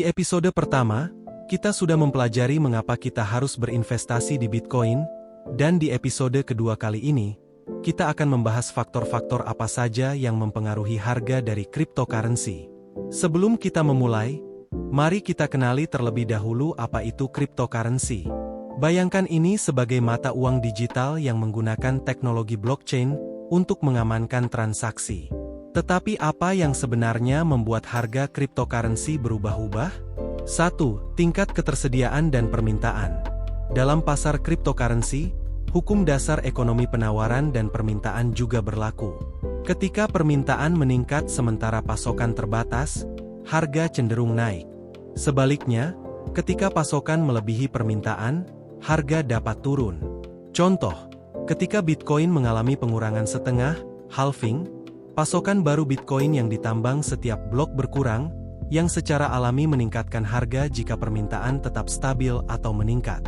Di episode pertama, kita sudah mempelajari mengapa kita harus berinvestasi di Bitcoin, dan di episode kedua kali ini, kita akan membahas faktor-faktor apa saja yang mempengaruhi harga dari cryptocurrency. Sebelum kita memulai, mari kita kenali terlebih dahulu apa itu cryptocurrency. Bayangkan ini sebagai mata uang digital yang menggunakan teknologi blockchain untuk mengamankan transaksi. Tetapi apa yang sebenarnya membuat harga cryptocurrency berubah-ubah? 1. Tingkat ketersediaan dan permintaan. Dalam pasar cryptocurrency, hukum dasar ekonomi penawaran dan permintaan juga berlaku. Ketika permintaan meningkat sementara pasokan terbatas, harga cenderung naik. Sebaliknya, ketika pasokan melebihi permintaan, harga dapat turun. Contoh, ketika Bitcoin mengalami pengurangan setengah, halving, pasokan baru Bitcoin yang ditambang setiap blok berkurang, yang secara alami meningkatkan harga jika permintaan tetap stabil atau meningkat.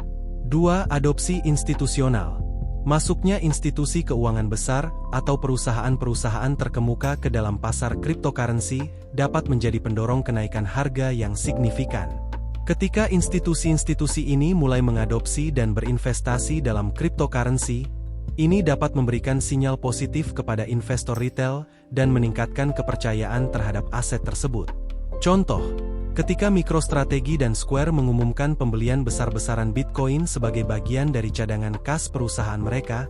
2. Adopsi institusional. Masuknya institusi keuangan besar atau perusahaan-perusahaan terkemuka ke dalam pasar cryptocurrency dapat menjadi pendorong kenaikan harga yang signifikan. Ketika institusi-institusi ini mulai mengadopsi dan berinvestasi dalam cryptocurrency, ini dapat memberikan sinyal positif kepada investor retail dan meningkatkan kepercayaan terhadap aset tersebut. Contoh, ketika MicroStrategy dan Square mengumumkan pembelian besar-besaran Bitcoin sebagai bagian dari cadangan kas perusahaan mereka,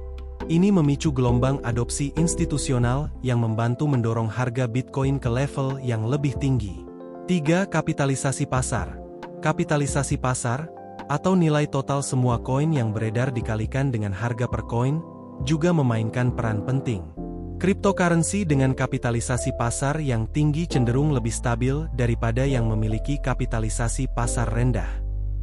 ini memicu gelombang adopsi institusional yang membantu mendorong harga Bitcoin ke level yang lebih tinggi. 3. Kapitalisasi pasar. Kapitalisasi pasar, atau nilai total semua koin yang beredar dikalikan dengan harga per koin, juga memainkan peran penting. Cryptocurrency dengan kapitalisasi pasar yang tinggi cenderung lebih stabil daripada yang memiliki kapitalisasi pasar rendah.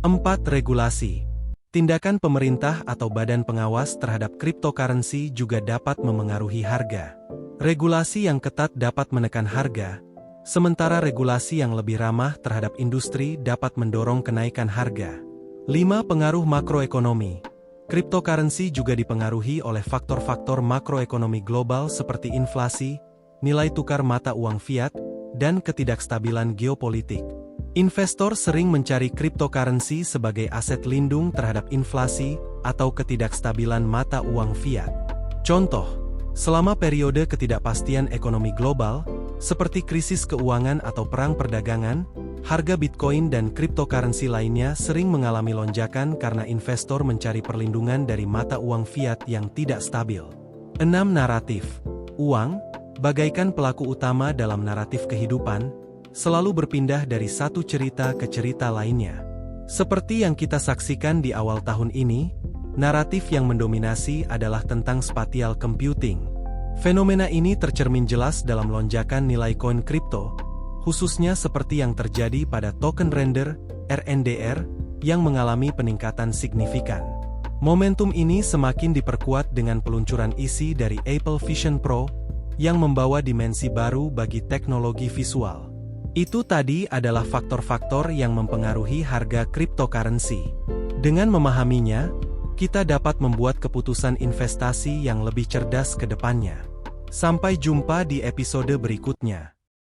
4. Regulasi. Tindakan pemerintah atau badan pengawas terhadap cryptocurrency juga dapat memengaruhi harga. Regulasi yang ketat dapat menekan harga, sementara regulasi yang lebih ramah terhadap industri dapat mendorong kenaikan harga. 5. Pengaruh makroekonomi. Cryptocurrency juga dipengaruhi oleh faktor-faktor makroekonomi global seperti inflasi, nilai tukar mata uang fiat, dan ketidakstabilan geopolitik. Investor sering mencari cryptocurrency sebagai aset lindung terhadap inflasi atau ketidakstabilan mata uang fiat. Contoh, selama periode ketidakpastian ekonomi global, seperti krisis keuangan atau perang perdagangan, harga Bitcoin dan cryptocurrency lainnya sering mengalami lonjakan karena investor mencari perlindungan dari mata uang fiat yang tidak stabil. 6. Naratif. Uang, bagaikan pelaku utama dalam naratif kehidupan, selalu berpindah dari satu cerita ke cerita lainnya. Seperti yang kita saksikan di awal tahun ini, naratif yang mendominasi adalah tentang spatial computing. Fenomena ini tercermin jelas dalam lonjakan nilai koin kripto, khususnya seperti yang terjadi pada token render, RNDR, yang mengalami peningkatan signifikan. Momentum ini semakin diperkuat dengan peluncuran isi dari Apple Vision Pro, yang membawa dimensi baru bagi teknologi visual. Itu tadi adalah faktor-faktor yang mempengaruhi harga cryptocurrency. Dengan memahaminya, kita dapat membuat keputusan investasi yang lebih cerdas ke depannya. Sampai jumpa di episode berikutnya.